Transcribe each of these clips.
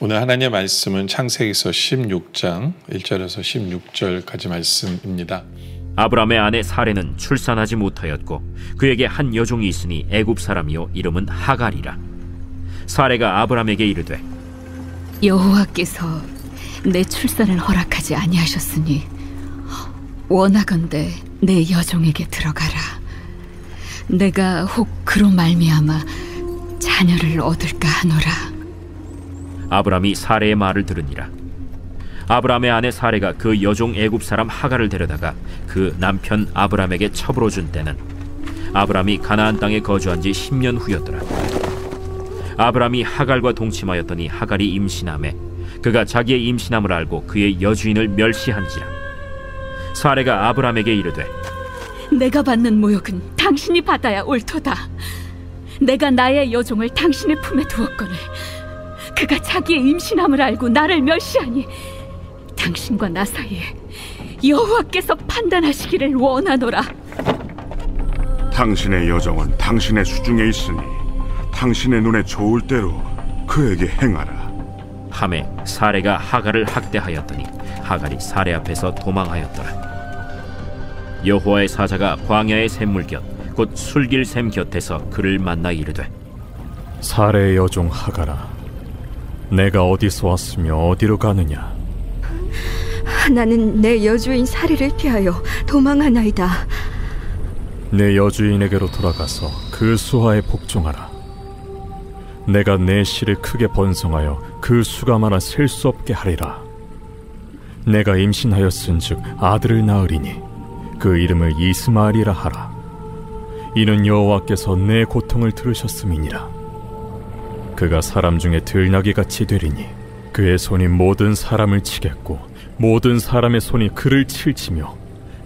오늘 하나님의 말씀은 창세기서 16장 1절에서 16절까지 말씀입니다. 아브라함의 아내 사레는 출산하지 못하였고 그에게 한 여종이 있으니 애굽 사람이요 이름은 하갈이라. 사레가 아브라함에게 이르되 여호와께서 내 출산을 허락하지 아니하셨으니 원하건대 내 여종에게 들어가라. 내가 혹 그로 말미암아 자녀를 얻을까 하노라. 아브라함이 사레의 말을 들으니라. 아브라함의 아내 사레가 그 여종 애굽 사람 하갈을 데려다가 그 남편 아브라함에게 첩으로 준 때는 아브라함이 가나안 땅에 거주한 지 10년 후였더라. 아브라함이 하갈과 동침하였더니 하갈이 임신하매 그가 자기의 임신함을 알고 그의 여주인을 멸시한지라. 사레가 아브라함에게 이르되 내가 받는 모욕은 당신이 받아야 옳도다. 내가 나의 여종을 당신의 품에 두었거늘 그가 자기의 임신함을 알고 나를 멸시하니 당신과 나 사이에 여호와께서 판단하시기를 원하노라. 당신의 여종은 당신의 수중에 있으니 당신의 눈에 좋을 대로 그에게 행하라. 하매 사레가 하갈을 학대하였더니 하갈이 사레 앞에서 도망하였더라. 여호와의 사자가 광야의 샘물 곁 곧 술길샘 곁에서 그를 만나 이르되 사레의 여종 하갈아, 내가 어디서 왔으며 어디로 가느냐? 나는 내 여주인 사리를 피하여 도망하나이다. 내 여주인에게로 돌아가서 그 수하에 복종하라. 내가 내 씨를 크게 번성하여 그 수가 많아 셀 수 없게 하리라. 내가 임신하였은즉 아들을 낳으리니 그 이름을 이스마엘이라 하라. 이는 여호와께서 내 고통을 들으셨음이니라. 그가 사람 중에 들나귀같이 되리니 그의 손이 모든 사람을 치겠고 모든 사람의 손이 그를 칠지며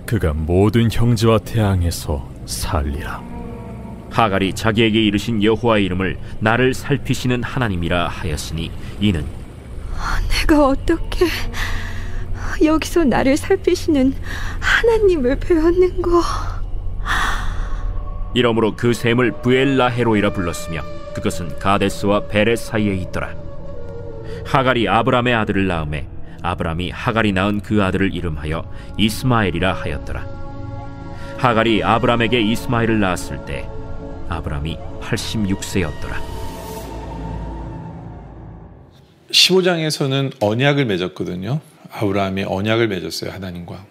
그가 모든 형제와 대항해서 살리라. 하갈이 자기에게 이르신 여호와의 이름을 나를 살피시는 하나님이라 하였으니 이는 내가 어떻게 여기서 나를 살피시는 하나님을 배웠는고. 이러므로 그 샘을 브엘라헤로이라 불렀으며 그것은 가데스와 베렛 사이에 있더라. 하갈이 아브람의 아들을 낳음에 아브람이 하갈이 낳은 그 아들을 이름하여 이스마엘이라 하였더라. 하갈이 아브람에게 이스마엘을 낳았을 때 아브람이 86세였더라. 15장에서는 언약을 맺었거든요. 아브라함이 언약을 맺었어요, 하나님과.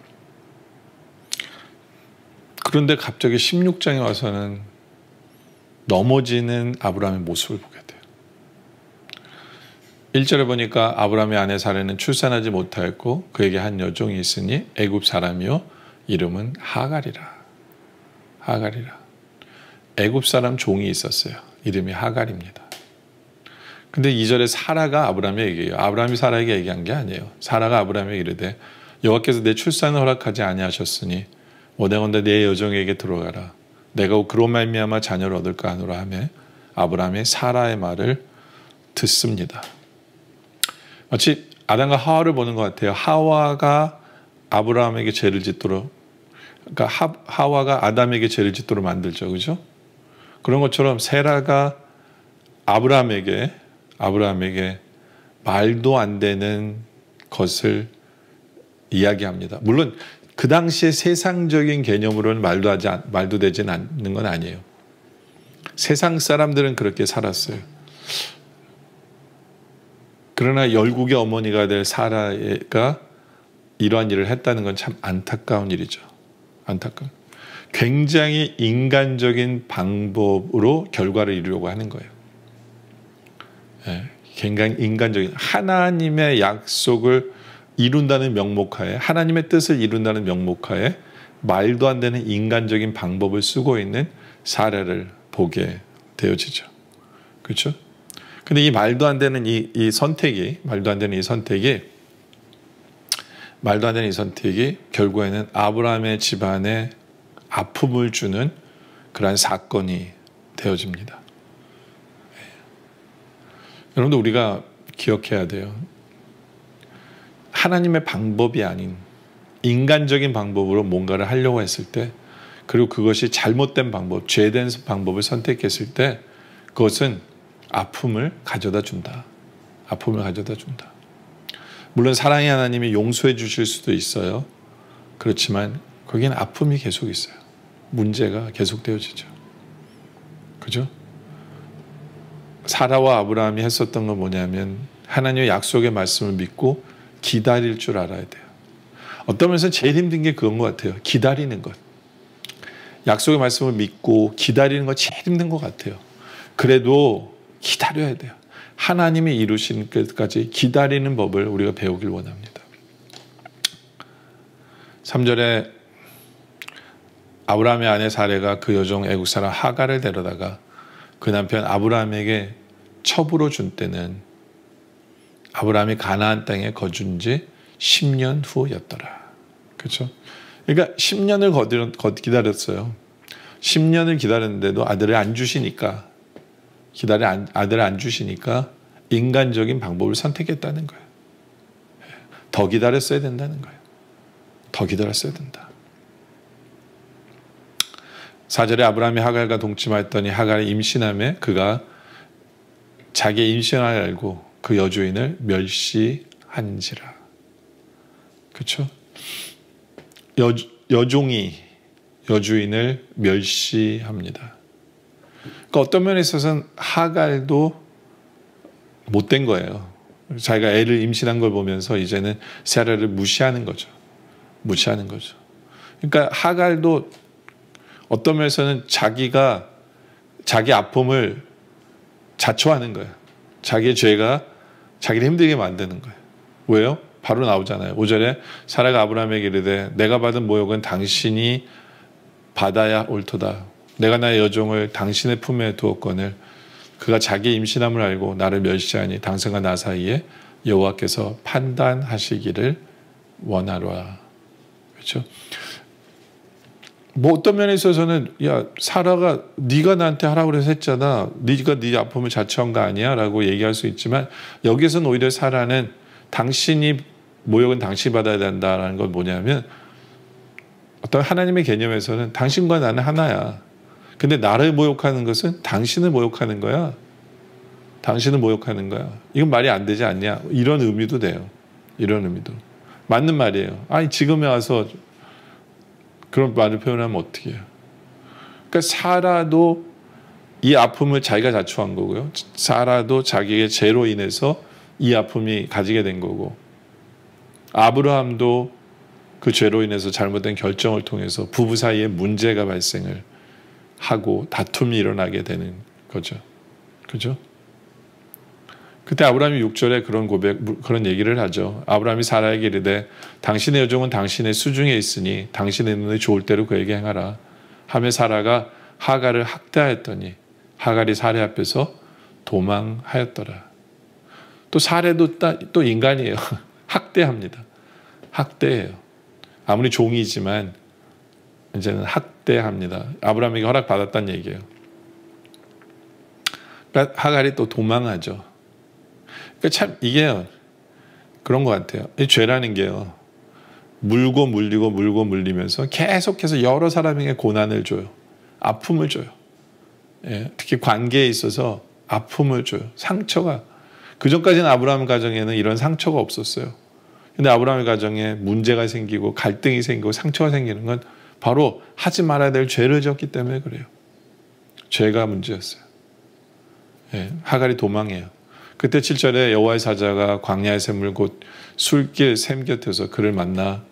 그런데 갑자기 16장에 와서는 넘어지는 아브라함의 모습을 보게 돼요. 1절에 보니까 아브라함의 아내 사레는 출산하지 못하였고 그에게 한 여종이 있으니 애굽 사람이요 이름은 하갈이라. 하갈이라. 애굽 사람 종이 있었어요. 이름이 하갈입니다. 근데 2절에 사라가 아브라함에게 얘기해요. 아브라함이 사라에게 얘기한 게 아니에요. 사라가 아브라함에게 이르되 여호와께서 내 출산을 허락하지 아니하셨으니 원하건대 내 여종에게 들어가라. 내가 그로 말미암아 자녀를 얻을까 하노라 하며 아브라함의 사라의 말을 듣습니다. 마치 아담과 하와를 보는 것 같아요. 하와가 아브라함에게 죄를 짓도록, 그러니까 하와가 아담에게 죄를 짓도록 만들죠, 그죠? 그런 것처럼 세라가 아브라함에게 말도 안 되는 것을 이야기합니다. 물론 그 당시에 세상적인 개념으로는 말도 되진 않는 건 아니에요. 세상 사람들은 그렇게 살았어요. 그러나 열국의 어머니가 될 사라가 이러한 일을 했다는 건 참 안타까운 일이죠. 안타까운. 굉장히 인간적인 방법으로 결과를 이루려고 하는 거예요. 굉장히 인간적인 하나님의 약속을 이룬다는 명목하에, 하나님의 뜻을 이룬다는 명목하에 말도 안 되는 인간적인 방법을 쓰고 있는 사례를 보게 되어지죠. 그렇죠? 근데 이 말도 안 되는 이 선택이 결국에는 아브라함의 집안에 아픔을 주는 그러한 사건이 되어집니다. 여러분들 우리가 기억해야 돼요. 하나님의 방법이 아닌 인간적인 방법으로 뭔가를 하려고 했을 때, 그리고 그것이 잘못된 방법, 죄된 방법을 선택했을 때 그것은 아픔을 가져다 준다. 아픔을 가져다 준다. 물론 사랑의 하나님이 용서해 주실 수도 있어요. 그렇지만 거기는 아픔이 계속 있어요. 문제가 계속되어지죠. 그죠? 사라와 아브라함이 했었던 건 뭐냐면 하나님의 약속의 말씀을 믿고 기다릴 줄 알아야 돼요. 어떤 면에서 제일 힘든 게 그건 것 같아요. 기다리는 것. 약속의 말씀을 믿고 기다리는 거 제일 힘든 것 같아요. 그래도 기다려야 돼요. 하나님이 이루신 끝까지 기다리는 법을 우리가 배우길 원합니다. 3절에 아브라함의 아내 사레가 그 여종 애국 사람 하갈을 데려다가 그 남편 아브라함에게 첩으로 준 때는 아브라함이 가나안 땅에 거준 지 10년 후였더라. 그렇죠? 그러니까 10년을 기다렸어요. 10년을 기다렸는데도 아들을 안 주시니까 아들을 안 주시니까 인간적인 방법을 선택했다는 거예요. 더 기다렸어야 된다는 거예요. 더 기다렸어야 된다. 4절에 아브라함이 하갈과 동침하였더니 하갈이 임신하며 그가 자기의 임신을 알고 그 여주인을 멸시한지라. 그렇죠? 여종이 여주인을 멸시합니다. 그러니까 어떤 면에 있어서는 하갈도 못된 거예요. 자기가 애를 임신한 걸 보면서 이제는 사라를 무시하는 거죠. 무시하는 거죠. 그러니까 하갈도 어떤 면에서는 자기가 자기 아픔을 자초하는 거예요. 자기의 죄가 자기를 힘들게 만드는 거예요. 왜요? 바로 나오잖아요. 5절에 사라가 아브라함에게 이르되 내가 받은 모욕은 당신이 받아야 옳도다. 내가 나의 여종을 당신의 품에 두었거늘 그가 자기의 임신함을 알고 나를 멸시하니 당신과 나 사이에 여호와께서 판단하시기를 원하노라. 그렇죠? 뭐 어떤 면에 있어서는 야 사라가 네가 나한테 하라고 그래서 했잖아. 네가 네 아픔을 자초한 거 아니야? 라고 얘기할 수 있지만 여기서는 오히려 사라는 당신이 모욕은 당신이 받아야 된다라는 건 뭐냐면 어떤 하나님의 개념에서는 당신과 나는 하나야. 근데 나를 모욕하는 것은 당신을 모욕하는 거야. 당신을 모욕하는 거야. 이건 말이 안 되지 않냐? 이런 의미도 돼요. 이런 의미도. 맞는 말이에요. 아니 지금에 와서 그런 말을 표현하면 어떻게 해요? 그러니까 사라도 이 아픔을 자기가 자초한 거고요. 사라도 자기의 죄로 인해서 이 아픔이 가지게 된 거고 아브라함도 그 죄로 인해서 잘못된 결정을 통해서 부부 사이에 문제가 발생을 하고 다툼이 일어나게 되는 거죠. 그죠? 그때 아브라함이 6절에 그런 얘기를 하죠. 아브라함이 사라에게 이르되 당신의 여종은 당신의 수중에 있으니 당신의 눈에 좋을 대로 그에게 행하라 하며 사라가 하갈을 학대하였더니 하갈이 사레 앞에서 도망하였더라. 또 사레도 또 인간이에요. 학대합니다. 학대해요. 아무리 종이지만 이제는 학대합니다. 아브라함에게 허락받았다는 얘기예요. 그러니까 하갈이 또 도망하죠. 그러니까 참 이게요. 그런 것 같아요. 이 죄라는 게요. 물고 물리면서 계속해서 여러 사람에게 고난을 줘요. 아픔을 줘요. 예, 특히 관계에 있어서 아픔을 줘요. 상처가. 그전까지는 아브라함 가정에는 이런 상처가 없었어요. 근데 아브라함의 가정에 문제가 생기고 갈등이 생기고 상처가 생기는 건 바로 하지 말아야 될 죄를 지었기 때문에 그래요. 죄가 문제였어요. 예, 하갈이 도망해요. 그때 7절에 여호와의 사자가 광야의 샘물 곧 술길 샘 곁에서 그를 만나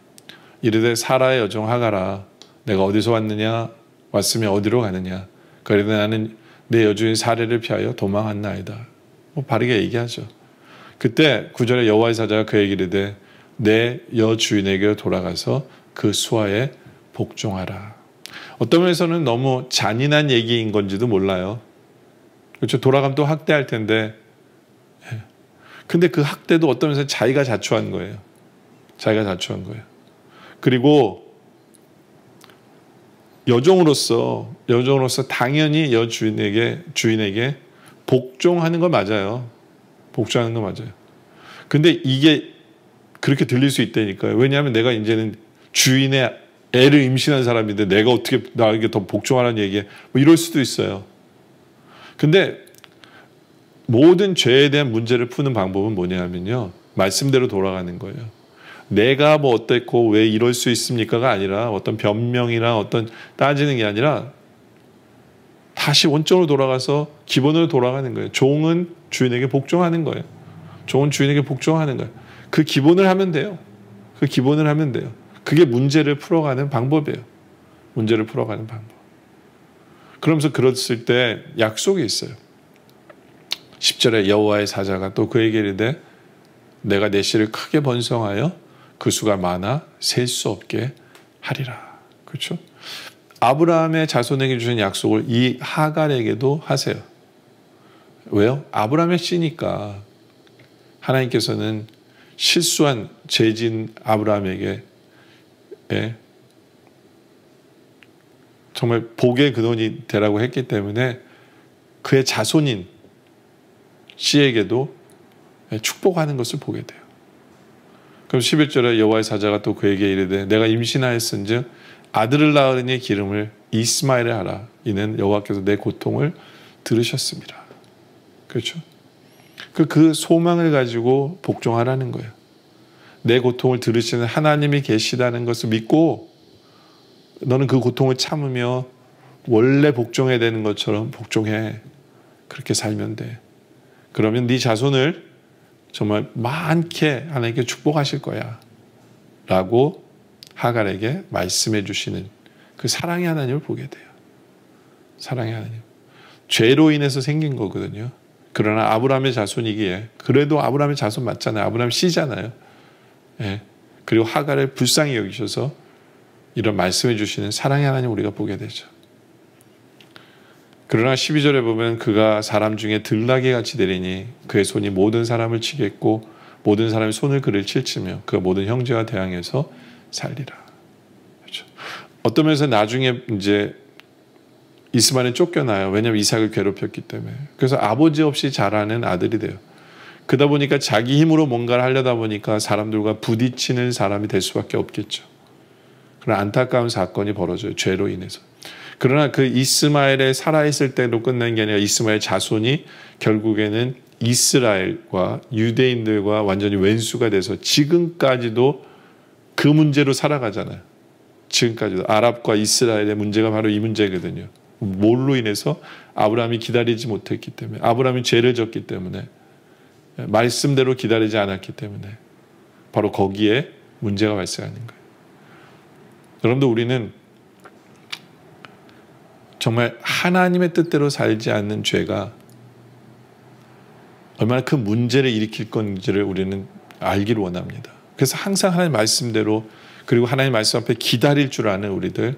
이르되 사라의 여종 하갈아 내가 어디서 왔느냐 왔으면 어디로 가느냐 그러되 나는 내 여주인 사레를 피하여 도망한나이다. 뭐 바르게 얘기하죠. 그때 9절에 여호와의 사자가 그에게 이르되 내 여주인에게 돌아가서 그 수하에 복종하라. 어떤 면에서는 너무 잔인한 얘기인 건지도 몰라요. 그렇죠. 돌아가면 또 학대할 텐데 근데 그 학대도 어떤 면에서 자기가 자초한 거예요. 자기가 자초한 거예요. 그리고 여종으로서 당연히 주인에게 복종하는 거 맞아요. 복종하는 거 맞아요. 근데 이게 그렇게 들릴 수 있다니까요. 왜냐하면 내가 이제는 주인의 애를 임신한 사람인데 내가 어떻게 나에게 더 복종하라는 얘기에 뭐 이럴 수도 있어요. 근데 모든 죄에 대한 문제를 푸는 방법은 뭐냐면요, 말씀대로 돌아가는 거예요. 내가 뭐 어땠고 왜 이럴 수 있습니까가 아니라, 어떤 변명이나 어떤 따지는 게 아니라 다시 원점으로 돌아가서 기본으로 돌아가는 거예요. 종은 주인에게 복종하는 거예요. 종은 주인에게 복종하는 거예요. 그 기본을 하면 돼요. 그 기본을 하면 돼요. 그게 문제를 풀어가는 방법이에요. 문제를 풀어가는 방법. 그러면서 그랬을 때 약속이 있어요. 10절에 여호와의 사자가 또 그에게 이르되 내가 내 씨를 크게 번성하여 그 수가 많아 셀 수 없게 하리라. 그렇죠? 아브라함의 자손에게 주신 약속을 이 하갈에게도 하세요. 왜요? 아브라함의 씨니까. 하나님께서는 실수한 죄진 아브라함에게 정말 복의 근원이 되라고 했기 때문에 그의 자손인 씨에게도 축복하는 것을 보게 돼요. 그럼 11절에 여호와의 사자가 또 그에게 이르되 내가 임신하였은즉 아들을 낳으니 기름을 이스마엘에 하라. 이는 여호와께서 내 고통을 들으셨습니다. 그렇죠? 그 소망을 가지고 복종하라는 거예요. 내 고통을 들으시는 하나님이 계시다는 것을 믿고 너는 그 고통을 참으며 원래 복종해야 되는 것처럼 복종해. 그렇게 살면 돼. 그러면 네 자손을 정말 많게 하나님께 축복하실 거야 라고 하갈에게 말씀해 주시는 그 사랑의 하나님을 보게 돼요. 사랑의 하나님. 죄로 인해서 생긴 거거든요. 그러나 아브라함의 자손이기에, 그래도 아브라함의 자손 맞잖아요. 아브라함 씨잖아요. 예. 그리고 하갈을 불쌍히 여기셔서 이런 말씀해 주시는 사랑의 하나님 우리가 보게 되죠. 그러나 12절에 보면 그가 사람 중에 들나귀 같이 되리니 그의 손이 모든 사람을 치겠고 모든 사람이 손을 그를 칠치며 그 모든 형제와 대항해서 살리라. 그렇죠. 어떤 면에서 나중에 이제 이스마엘은 쫓겨나요. 왜냐하면 이삭을 괴롭혔기 때문에. 그래서 아버지 없이 자라는 아들이 돼요. 그러다 보니까 자기 힘으로 뭔가를 하려다 보니까 사람들과 부딪히는 사람이 될 수밖에 없겠죠. 그런 안타까운 사건이 벌어져요. 죄로 인해서. 그러나 그 이스마엘에 살아있을 때로 끝난 게 아니라 이스마엘 자손이 결국에는 이스라엘과 유대인들과 완전히 왼수가 돼서 지금까지도 그 문제로 살아가잖아요. 지금까지도 아랍과 이스라엘의 문제가 바로 이 문제거든요. 뭘로 인해서? 아브라함이 기다리지 못했기 때문에, 아브라함이 죄를 졌기 때문에, 말씀대로 기다리지 않았기 때문에 바로 거기에 문제가 발생하는 거예요. 여러분들, 우리는 정말 하나님의 뜻대로 살지 않는 죄가 얼마나 큰 문제를 일으킬 건지를 우리는 알기를 원합니다. 그래서 항상 하나님 말씀대로, 그리고 하나님 말씀 앞에 기다릴 줄 아는 우리들,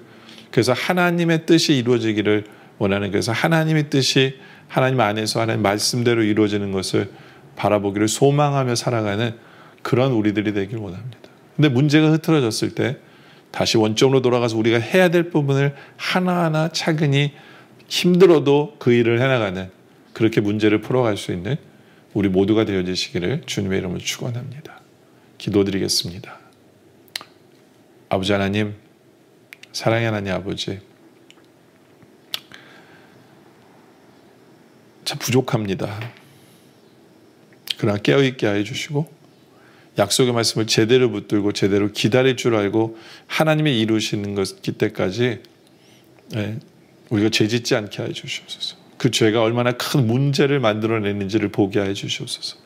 그래서 하나님의 뜻이 이루어지기를 원하는, 그래서 하나님의 뜻이 하나님 안에서 하나님 말씀대로 이루어지는 것을 바라보기를 소망하며 살아가는 그런 우리들이 되길 원합니다. 근데 문제가 흐트러졌을 때 다시 원점으로 돌아가서 우리가 해야 될 부분을 하나하나 차근히 힘들어도 그 일을 해나가는, 그렇게 문제를 풀어갈 수 있는 우리 모두가 되어지시기를 주님의 이름으로 축원합니다. 기도드리겠습니다. 아버지 하나님, 사랑의 하나님 아버지, 참 부족합니다. 그러나 깨어있게 하여 주시고 약속의 말씀을 제대로 붙들고 제대로 기다릴 줄 알고 하나님이 이루시는 것기 때까지 우리가 죄짓지 않게 하여 주시옵소서. 그 죄가 얼마나 큰 문제를 만들어내는지를 보게 하여 주시옵소서.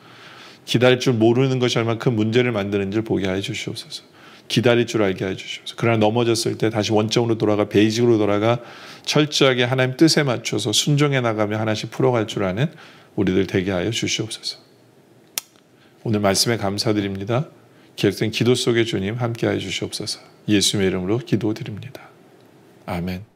기다릴 줄 모르는 것이 얼마나 큰 문제를 만드는지를 보게 하여 주시옵소서. 기다릴 줄 알게 하여 주시옵소서. 그러나 넘어졌을 때 다시 원점으로 돌아가, 베이직으로 돌아가 철저하게 하나님 뜻에 맞춰서 순종해 나가며 하나씩 풀어갈 줄 아는 우리들 되게 하여 주시옵소서. 오늘 말씀에 감사드립니다. 계속된 기도 속에 주님 함께하여 주시옵소서. 예수님의 이름으로 기도드립니다. 아멘.